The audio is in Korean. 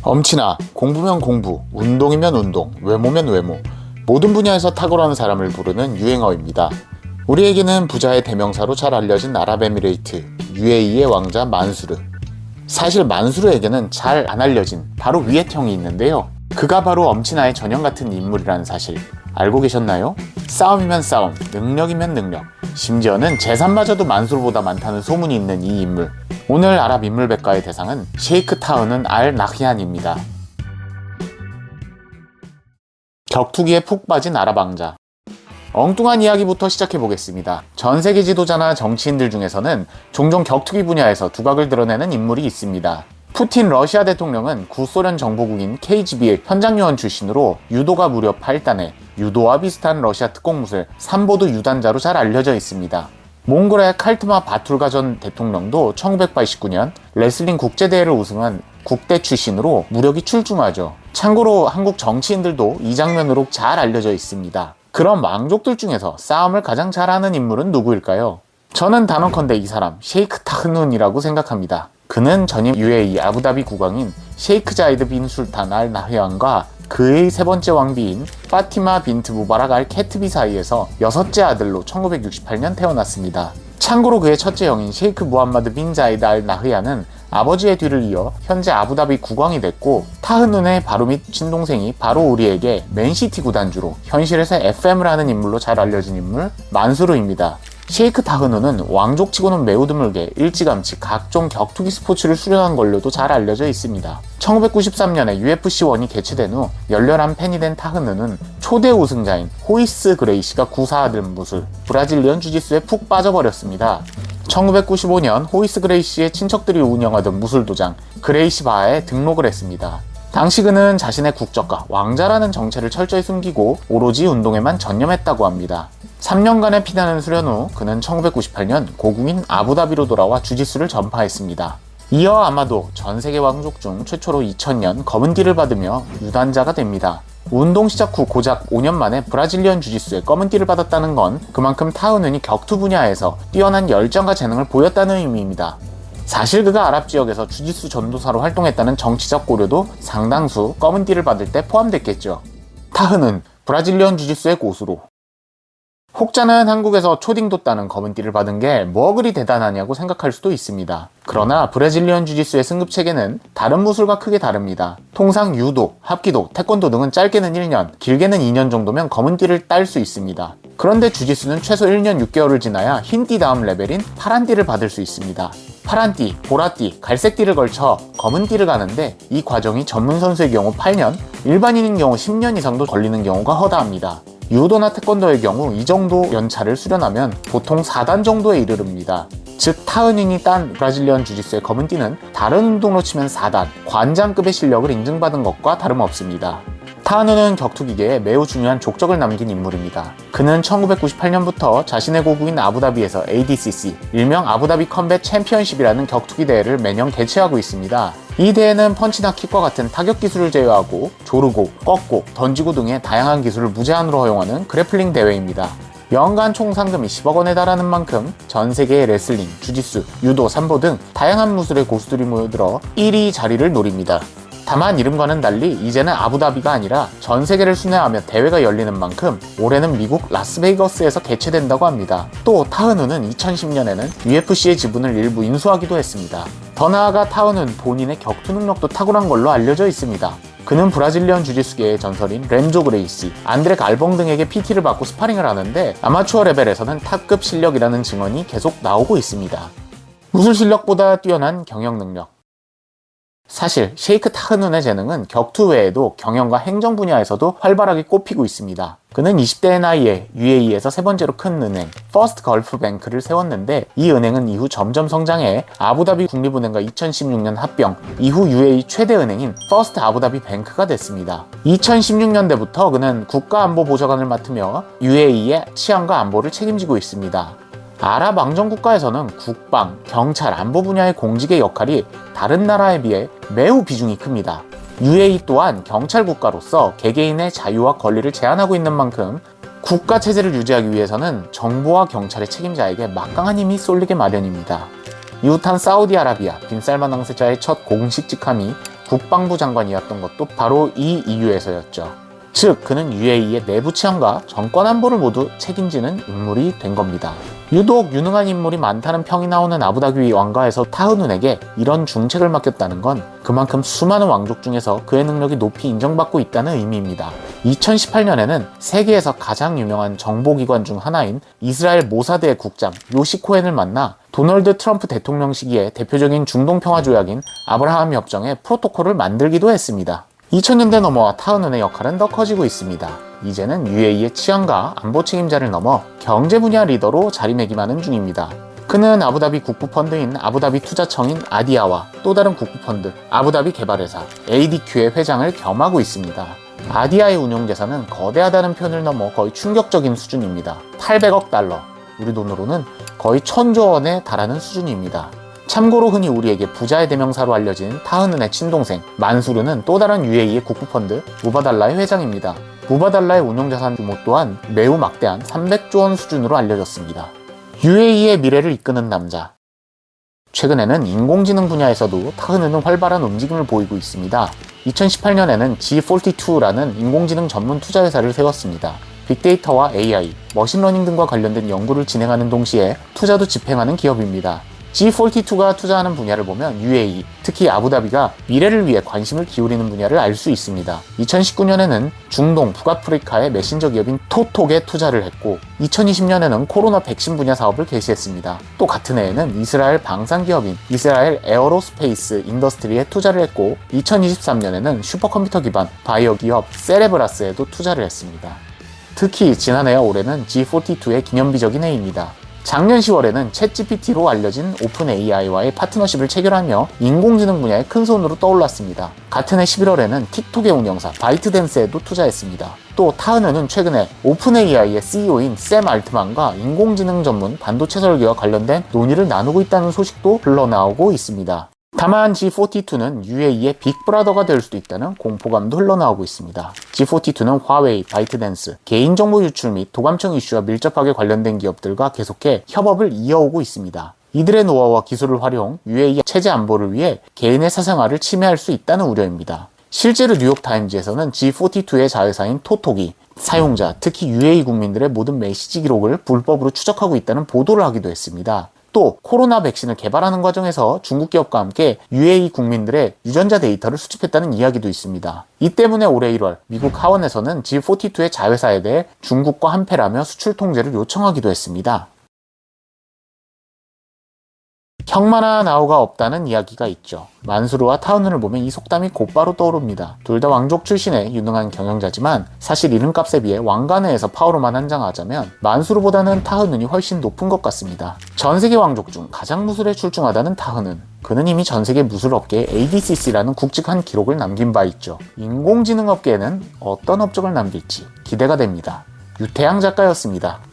엄친아, 공부면 공부, 운동이면 운동, 외모면 외모, 모든 분야에서 탁월한 사람을 부르는 유행어입니다. 우리에게는 부자의 대명사로 잘 알려진 아랍에미레이트, UAE의 왕자 만수르. 사실 만수르에게는 잘 안 알려진 바로 위에형이 있는데요. 그가 바로 엄친아의 전형 같은 인물이라는 사실 알고 계셨나요? 싸움이면 싸움, 능력이면 능력, 심지어는 재산마저도 만수르보다 많다는 소문이 있는 이 인물. 오늘 아랍 인물백과의 대상은 셰이크 타흐눈 알 나히안입니다. 격투기에 푹 빠진 아랍 왕자. 엉뚱한 이야기부터 시작해보겠습니다. 전세계 지도자나 정치인들 중에서는 종종 격투기 분야에서 두각을 드러내는 인물이 있습니다. 푸틴 러시아 대통령은 구소련 정보국인 KGB의 현장요원 출신으로 유도가 무려 8단에 유도와 비슷한 러시아 특공무술 삼보드 유단자로 잘 알려져 있습니다. 몽골의 칼트마 바툴가 전 대통령도 1989년 레슬링 국제대회를 우승한 국대 출신으로 무력이 출중하죠. 참고로 한국 정치인들도 이 장면으로 잘 알려져 있습니다. 그런 왕족들 중에서 싸움을 가장 잘하는 인물은 누구일까요? 저는 단언컨대 이 사람 셰이크 타흐눈이라고 생각합니다. 그는 전임 UAE 아부다비 국왕인 셰이크 자이드 빈 술탄 알 나흐얀과 그의 세 번째 왕비인 파티마 빈트 무바락 알 케트비 사이에서 여섯째 아들로 1968년 태어났습니다. 참고로 그의 첫째 형인 셰이크 무함마드 빈 자이드 알 나흐얀은 아버지의 뒤를 이어 현재 아부다비 국왕이 됐고, 타흐눈의 바로 밑 친동생이 바로 우리에게 맨시티 구단주로 현실에서 FM을 하는 인물로 잘 알려진 인물 만수르입니다. 셰이크 타흐눈은 왕족치고는 매우 드물게 일찌감치 각종 격투기 스포츠를 수련한 걸로도 잘 알려져 있습니다. 1993년에 UFC1이 개최된 후 열렬한 팬이 된 타흐눈은 초대 우승자인 호이스 그레이시가 구사하던 무술 브라질리언 주짓수에 푹 빠져버렸습니다. 1995년 호이스 그레이시의 친척들이 운영하던 무술도장 그레이시 바에 등록을 했습니다. 당시 그는 자신의 국적과 왕자라는 정체를 철저히 숨기고 오로지 운동에만 전념했다고 합니다. 3년간의 피나는 수련 후 그는 1998년 고국인 아부다비로 돌아와 주짓수를 전파했습니다. 이어 아마도 전세계 왕족 중 최초로 2000년 검은 띠를 받으며 유단자가 됩니다. 운동 시작 후 고작 5년 만에 브라질리언 주짓수에 검은 띠를 받았다는 건 그만큼 타흐눈이 격투 분야에서 뛰어난 열정과 재능을 보였다는 의미입니다. 사실 그가 아랍 지역에서 주짓수 전도사로 활동했다는 정치적 고려도 상당수 검은 띠를 받을 때 포함됐겠죠. 타흐눈, 브라질리언 주짓수의 고수로. 혹자는 한국에서 초딩도 따는 검은 띠를 받은 게 뭐 그리 대단하냐고 생각할 수도 있습니다. 그러나 브라질리언 주짓수의 승급 체계는 다른 무술과 크게 다릅니다. 통상 유도, 합기도, 태권도 등은 짧게는 1년, 길게는 2년 정도면 검은 띠를 딸 수 있습니다. 그런데 주짓수는 최소 1년 6개월을 지나야 흰 띠 다음 레벨인 파란 띠를 받을 수 있습니다. 파란 띠, 보라띠, 갈색 띠를 걸쳐 검은 띠를 가는데 이 과정이 전문 선수의 경우 8년, 일반인인 경우 10년 이상도 걸리는 경우가 허다합니다. 유도나 태권도의 경우 이 정도 연차를 수련하면 보통 4단 정도에 이르릅니다. 즉 타흐눈이 딴 브라질리언 주짓수의 검은 띠는 다른 운동으로 치면 4단, 관장급의 실력을 인증받은 것과 다름없습니다. 타흐눈은 격투기계에 매우 중요한 족적을 남긴 인물입니다. 그는 1998년부터 자신의 고국인 아부다비에서 ADCC, 일명 아부다비 컴뱃 챔피언십이라는 격투기 대회를 매년 개최하고 있습니다. 이 대회는 펀치나 킥과 같은 타격 기술을 제외하고 조르고, 꺾고, 던지고 등의 다양한 기술을 무제한으로 허용하는 그래플링 대회입니다. 연간 총 상금이 10억 원에 달하는 만큼 전 세계의 레슬링, 주짓수, 유도, 삼보 등 다양한 무술의 고수들이 모여들어 1위 자리를 노립니다. 다만 이름과는 달리 이제는 아부다비가 아니라 전 세계를 순회하며 대회가 열리는 만큼 올해는 미국 라스베이거스에서 개최된다고 합니다. 또 타흐눈은 2010년에는 UFC의 지분을 일부 인수하기도 했습니다. 더 나아가 타흐눈은 본인의 격투 능력도 탁월한 걸로 알려져 있습니다. 그는 브라질리언 주짓수계의 전설인 렌조 그레이시, 안드레 갈봉 등에게 PT를 받고 스파링을 하는데 아마추어 레벨에서는 탑급 실력이라는 증언이 계속 나오고 있습니다. 무술 실력보다 뛰어난 경영 능력. 사실 셰이크 타흐눈의 재능은 격투 외에도 경영과 행정 분야에서도 활발하게 꼽히고 있습니다. 그는 20대의 나이에 UAE에서 세 번째로 큰 은행 퍼스트 걸프 뱅크를 세웠는데 이 은행은 이후 점점 성장해 아부다비 국립은행과 2016년 합병, 이후 UAE 최대 은행인 퍼스트 아부다비 뱅크가 됐습니다. 2016년대부터 그는 국가안보보좌관을 맡으며 UAE의 치안과 안보를 책임지고 있습니다. 아랍 왕정 국가에서는 국방, 경찰, 안보 분야의 공직의 역할이 다른 나라에 비해 매우 비중이 큽니다. UAE 또한 경찰 국가로서 개개인의 자유와 권리를 제한하고 있는 만큼 국가 체제를 유지하기 위해서는 정부와 경찰의 책임자에게 막강한 힘이 쏠리게 마련입니다. 이웃한 사우디아라비아 빈살만 왕세자의 첫 공식 직함이 국방부 장관이었던 것도 바로 이 이유에서였죠. 즉 그는 UAE의 내부 치안과 정권 안보를 모두 책임지는 인물이 된 겁니다. 유독 유능한 인물이 많다는 평이 나오는 아부다비 왕가에서 타흐눈에게 이런 중책을 맡겼다는 건 그만큼 수많은 왕족 중에서 그의 능력이 높이 인정받고 있다는 의미입니다. 2018년에는 세계에서 가장 유명한 정보기관 중 하나인 이스라엘 모사드의 국장 요시 코헨을 만나 도널드 트럼프 대통령 시기에 대표적인 중동평화조약인 아브라함 협정의 프로토콜을 만들기도 했습니다. 2000년대 넘어와 타흐눈의 역할은 더 커지고 있습니다. 이제는 UAE의 치안과 안보 책임자를 넘어 경제 분야 리더로 자리매김하는 중입니다. 그는 아부다비 국부펀드인 아부다비 투자청인 아디아와 또 다른 국부펀드 아부다비 개발회사 ADQ의 회장을 겸하고 있습니다. 아디아의 운용재산은 거대하다는 표현을 넘어 거의 충격적인 수준입니다. 800억 달러, 우리 돈으로는 거의 1000조 원에 달하는 수준입니다. 참고로 흔히 우리에게 부자의 대명사로 알려진 타흐눈의 친동생 만수르는 또 다른 UAE의 국부펀드 무바달라의 회장입니다. 무바달라의 운용자산 규모 또한 매우 막대한 300조 원 수준으로 알려졌습니다. UAE의 미래를 이끄는 남자. 최근에는 인공지능 분야에서도 타흐눈은 활발한 움직임을 보이고 있습니다. 2018년에는 G42라는 인공지능 전문 투자회사를 세웠습니다. 빅데이터와 AI, 머신러닝 등과 관련된 연구를 진행하는 동시에 투자도 집행하는 기업입니다. G42가 투자하는 분야를 보면 UAE, 특히 아부다비가 미래를 위해 관심을 기울이는 분야를 알 수 있습니다. 2019년에는 중동, 북아프리카의 메신저 기업인 톡톡에 투자를 했고 2020년에는 코로나 백신 분야 사업을 개시했습니다. 또 같은 해에는 이스라엘 방산 기업인 이스라엘 에어로스페이스 인더스트리에 투자를 했고 2023년에는 슈퍼컴퓨터 기반 바이오 기업 세레브라스에도 투자를 했습니다. 특히 지난해와 올해는 G42의 기념비적인 해입니다. 작년 10월에는 챗GPT로 알려진 오픈 AI와의 파트너십을 체결하며 인공지능 분야에 큰 손으로 떠올랐습니다. 같은 해 11월에는 틱톡의 운영사 바이트댄스에도 투자했습니다. 또 타흐눈은 최근에 오픈 AI의 CEO인 샘 알트만과 인공지능 전문 반도체 설계와 관련된 논의를 나누고 있다는 소식도 흘러나오고 있습니다. 다만 G42는 UAE의 빅브라더가 될 수도 있다는 공포감도 흘러나오고 있습니다. G42는 화웨이, 바이트댄스, 개인정보 유출 및 도감청 이슈와 밀접하게 관련된 기업들과 계속해 협업을 이어오고 있습니다. 이들의 노하우와 기술을 활용 UAE 체제 안보를 위해 개인의 사생활을 침해할 수 있다는 우려입니다. 실제로 뉴욕타임즈에서는 G42의 자회사인 톡톡이 사용자, 특히 UAE 국민들의 모든 메시지 기록을 불법으로 추적하고 있다는 보도를 하기도 했습니다. 또 코로나 백신을 개발하는 과정에서 중국 기업과 함께 UAE 국민들의 유전자 데이터를 수집했다는 이야기도 있습니다. 이 때문에 올해 1월 미국 하원에서는 G42의 자회사에 대해 중국과 한패라며 수출 통제를 요청하기도 했습니다. 형마나 나우가 없다는 이야기가 있죠. 만수르와 타흐눈을 보면 이 속담이 곧바로 떠오릅니다. 둘 다 왕족 출신의 유능한 경영자지만 사실 이름값에 비해 왕가 내에서 파워로만 한장하자면 만수르보다는 타흐눈이 훨씬 높은 것 같습니다. 전세계 왕족 중 가장 무술에 출중하다는 타흐눈. 그는 이미 전세계 무술업계에 ADCC라는 굵직한 기록을 남긴 바 있죠. 인공지능 업계에는 어떤 업적을 남길지 기대가 됩니다. 유태양 작가였습니다.